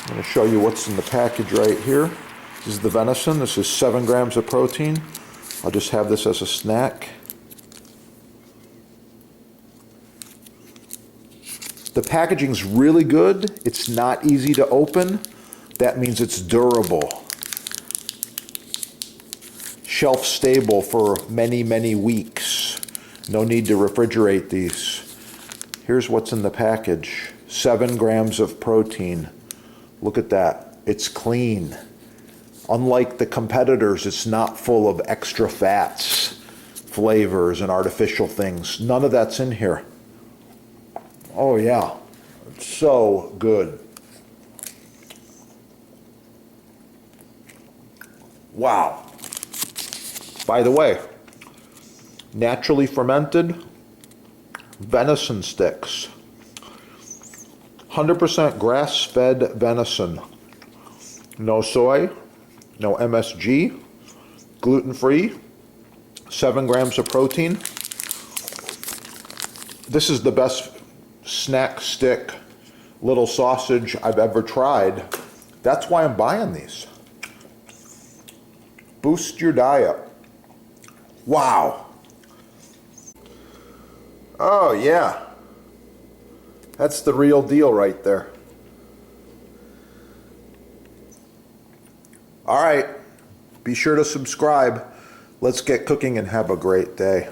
I'm going to show you what's in the package right here. This is the venison. This is 7 grams of protein. I'll just have this as a snack. The packaging's really good. It's not easy to open. That means it's durable. Shelf stable for many, many weeks. No need to refrigerate these. Here's what's in the package. 7 grams of protein. Look at that. It's clean. Unlike the competitors, it's not full of extra fats, flavors, and artificial things. None of that's in here. Oh yeah, it's so good. Wow. By the way, naturally fermented venison sticks. 100% grass-fed venison. No soy, no MSG, gluten-free, 7 grams of protein. This is the best snack stick little sausage I've ever tried. That's why I'm buying these. Boost your diet. Wow. Oh yeah. That's the real deal right there. All right. Be sure to subscribe. Let's get cooking and have a great day.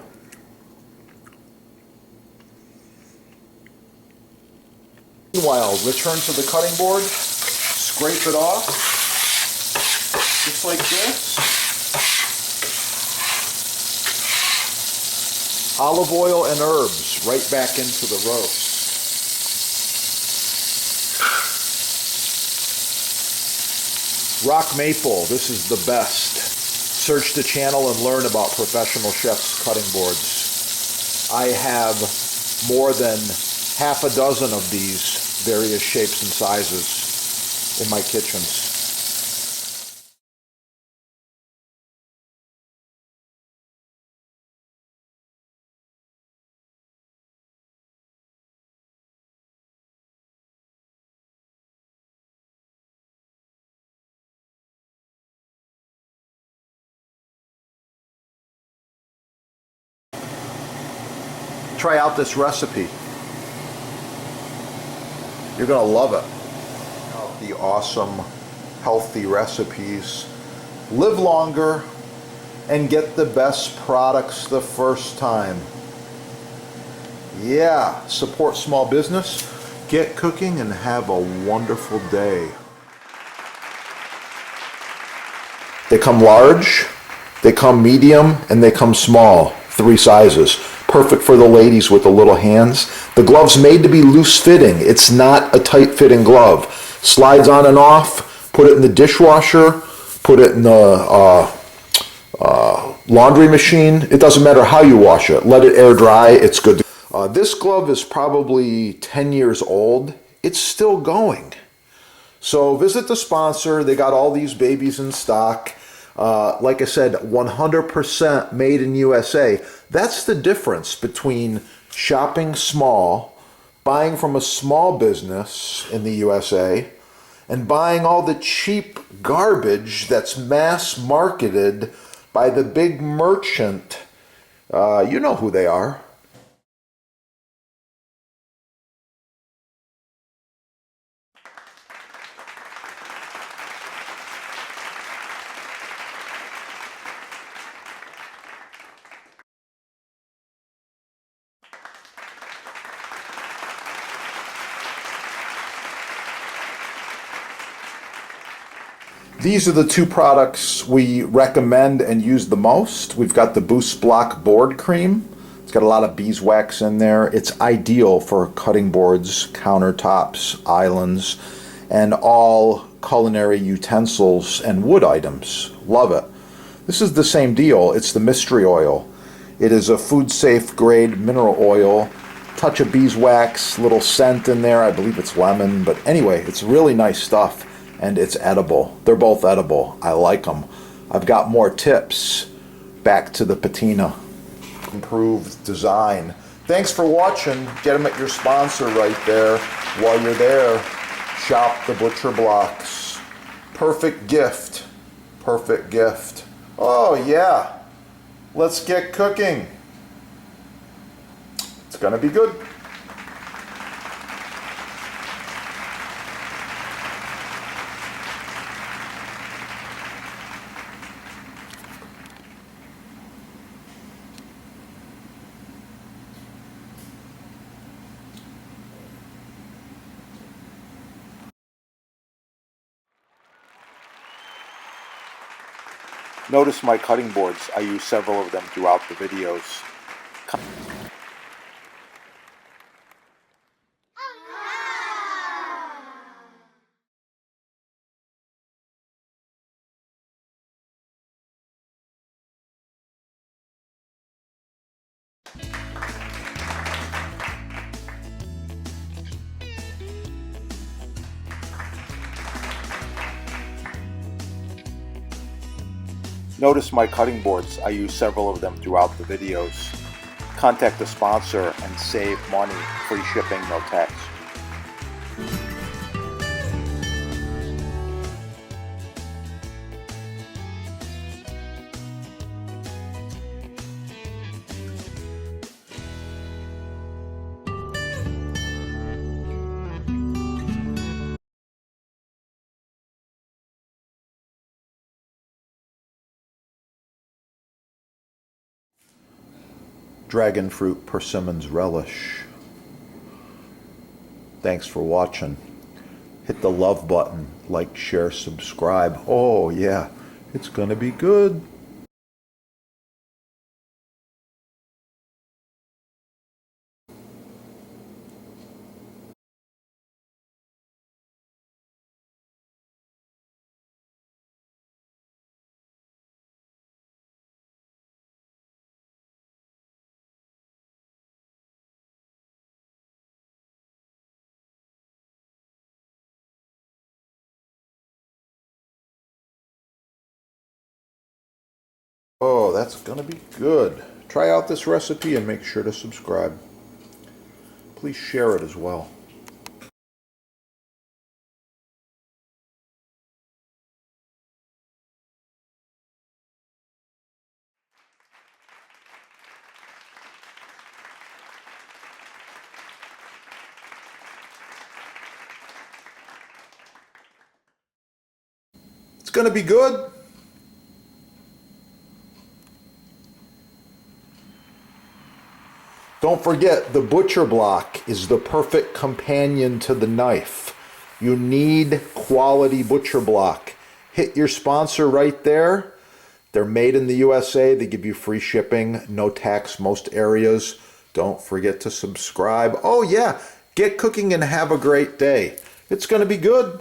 Meanwhile, return to the cutting board, scrape it off, just like this. Olive oil and herbs right back into the roast. Rock maple, this is the best. Search the channel and learn about professional chefs' cutting boards. I have more than half a dozen of these various shapes and sizes in my kitchens. Try out this recipe. You're gonna love it. The awesome, healthy recipes. Live longer and get the best products the first time. Yeah, support small business, get cooking, and have a wonderful day. They come large, they come medium, and they come small. 3 sizes. Perfect for the ladies with the little hands. The glove's made to be loose fitting. It's not a tight fitting glove. Slides on and off, put it in the dishwasher, put it in the laundry machine. It doesn't matter how you wash it. Let it air dry, it's good. This glove is probably 10 years old. It's still going. So visit the sponsor. They got all these babies in stock. Like I said, 100% made in USA. That's the difference between shopping small, buying from a small business in the USA, and buying all the cheap garbage that's mass marketed by the big merchant. You know who they are. These are the 2 products we recommend and use the most. We've got the Boost Block board cream. It's got a lot of beeswax in there. It's ideal for cutting boards, countertops, islands, and all culinary utensils and wood items. Love it. This is the same deal. It's the mystery oil. It is a food-safe grade mineral oil. Touch of beeswax, little scent in there. I believe it's lemon, but anyway, it's really nice stuff. And it's edible. They're both edible. I like them. I've got more tips. Back to the patina. Improved design. Thanks for watching. Get them at your sponsor right there. While you're there, Shop the butcher blocks. Perfect gift. Perfect gift. Oh yeah. Let's get cooking. It's gonna be good. Notice my cutting boards. I use several of them throughout the videos. Notice my cutting boards. I use several of them throughout the videos. Contact the sponsor and save money. Free shipping, no tax. Dragon fruit persimmons relish. Thanks for watching. Hit the love button, like, share, subscribe. Oh yeah, it's gonna be good. Oh, that's gonna be good. Try out this recipe and make sure to subscribe. Please share it as well. It's gonna be good. Don't forget, the butcher block is the perfect companion to the knife. You need quality butcher block. Hit your sponsor right there. They're made in the USA. They give you free shipping, no tax most areas. Don't forget to subscribe. Oh yeah, get cooking and have a great day. It's gonna be good.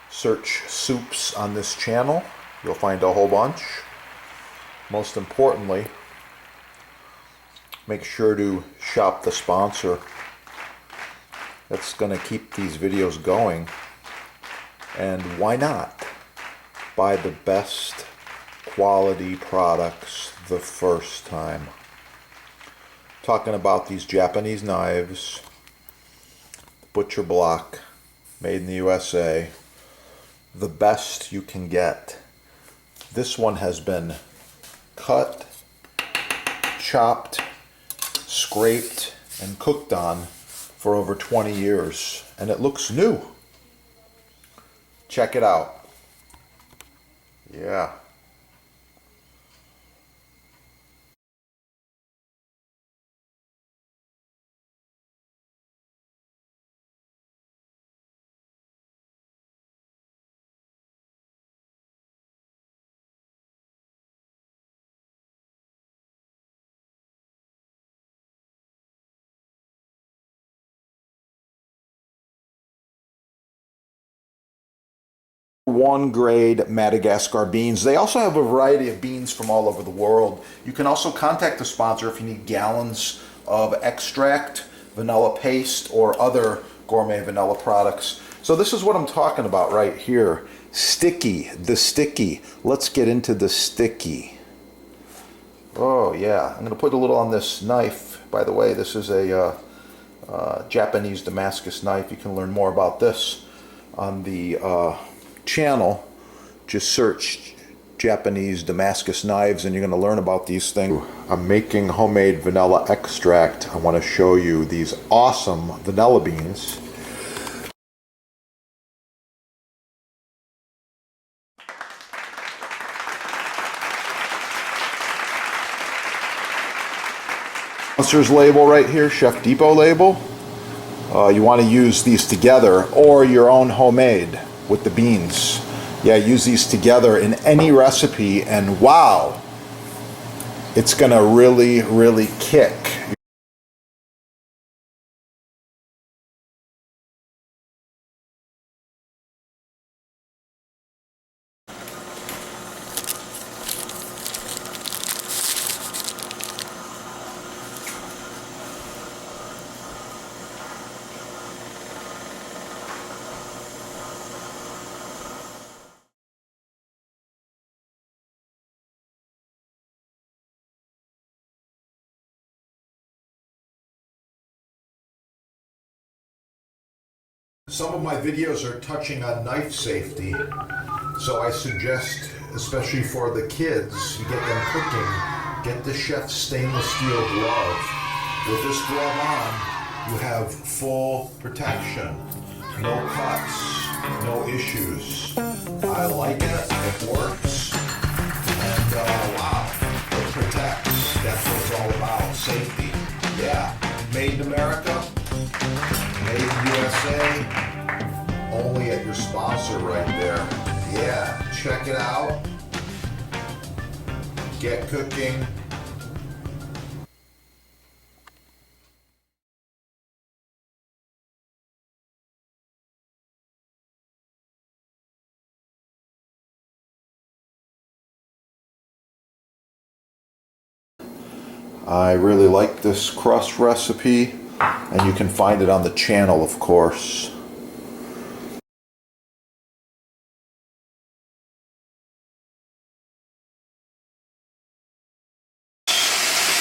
Search soups on this channel. You'll find a whole bunch. Most importantly, make sure to shop the sponsor. That's going to keep these videos going. And why not? Buy the best quality products the first time. Talking about these Japanese knives, butcher block, made in the USA. The best you can get. This one has been cut, chopped, scraped, and cooked on for over 20 years, and it looks new. Check it out. Yeah. One grade Madagascar beans. They also have a variety of beans from all over the world. You can also contact the sponsor if you need gallons of extract, vanilla paste, or other gourmet vanilla products. So this is what I'm talking about right here. Sticky, the sticky. Let's get into the sticky. Oh yeah, I'm gonna put a little on this knife. By the way, this is a Japanese Damascus knife. You can learn more about this on the channel. Just search Japanese Damascus knives and you're going to learn about these things. I'm making homemade vanilla extract. I want to show you these awesome vanilla beans. Sponsor's label right here, Chef Depot label. You want to use these together or your own homemade with the beans. Yeah, use these together in any recipe and wow, it's gonna really, really kick. Some of my videos are touching on knife safety, so I suggest, especially for the kids, you get them cooking, get the chef's stainless steel glove. With this glove on, you have full protection, no cuts, no issues. I like it, it works, and wow, it protects. That's what it's all about, safety. Yeah, made in America. Made in USA, only at your sponsor right there. Yeah, check it out. Get cooking. I really like this crust recipe, and you can find it on the channel, of course.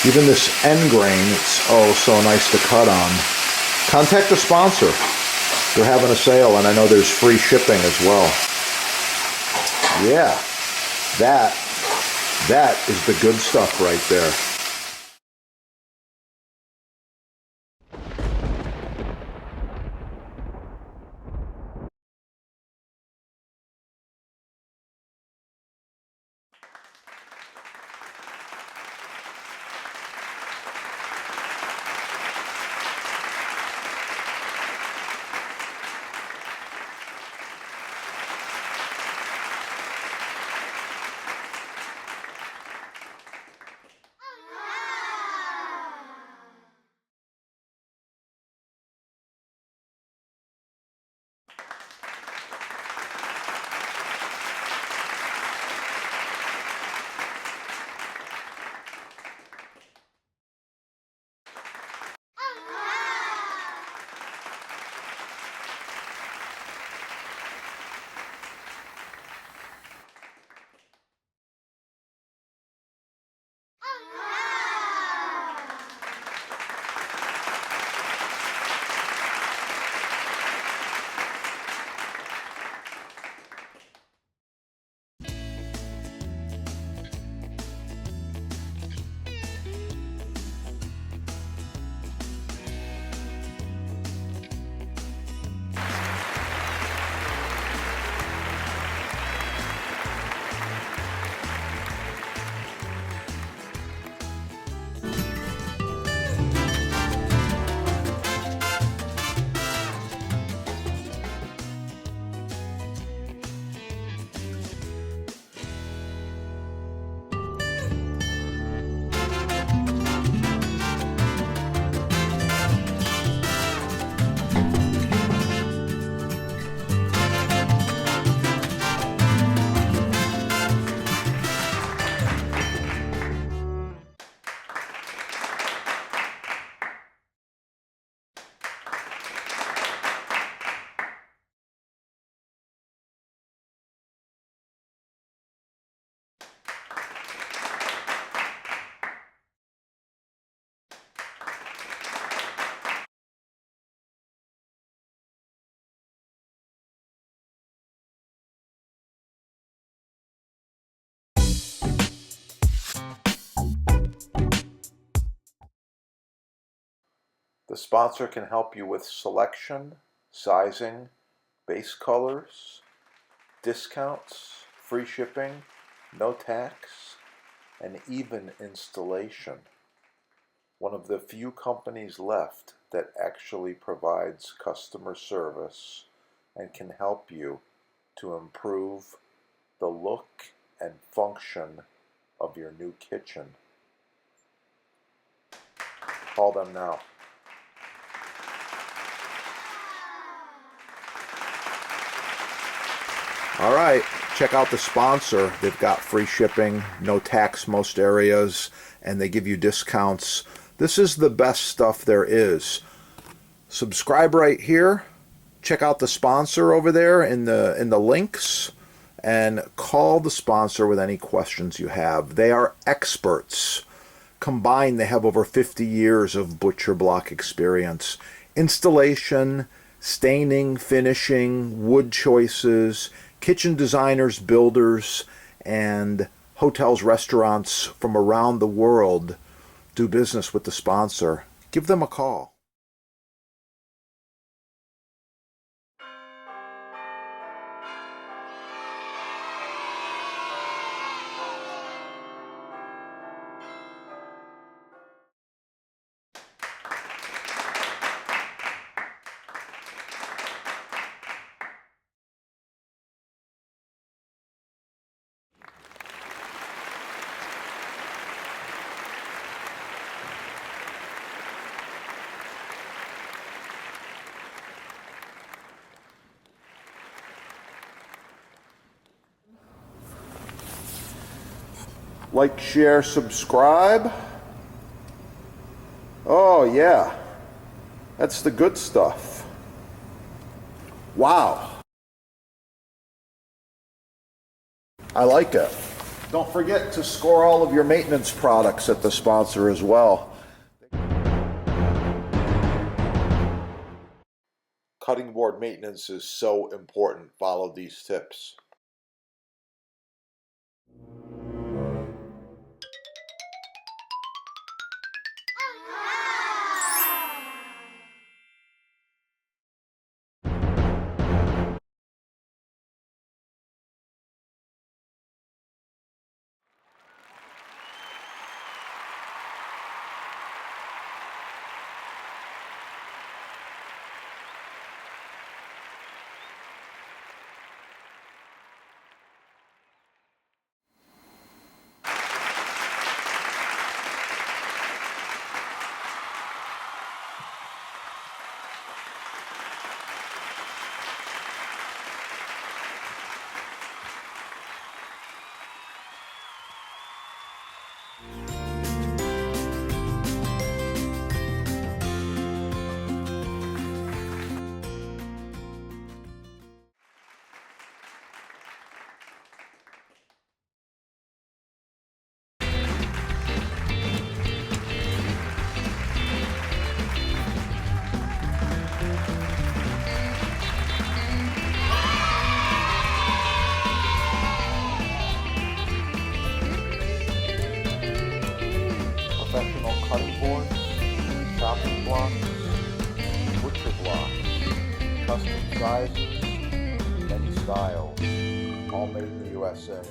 Even this end grain, it's oh so nice to cut on. Contact the sponsor. They're having a sale, and I know there's free shipping as well. Yeah, that is the good stuff right there. The sponsor can help you with selection, sizing, base colors, discounts, free shipping, no tax, and even installation. One of the few companies left that actually provides customer service and can help you to improve the look and function of your new kitchen. Call them now. All right, check out the sponsor. They've got free shipping, no tax most areas, and they give you discounts. This is the best stuff there is. Subscribe right here. Check out the sponsor over there in the links, and call the sponsor with any questions you have. They are experts. Combined, they have over 50 years of butcher block experience. Installation, staining, finishing, wood choices, kitchen designers, builders, and hotels, restaurants from around the world do business with the sponsor. Give them a call. Like, share, subscribe. Oh yeah, that's the good stuff. Wow. I like it. Don't forget to score all of your maintenance products at the sponsor as well. Cutting board maintenance is so important. Follow these tips. Professional cutting boards, chopping blocks, butcher blocks, custom sizes, many styles, all made in the USA.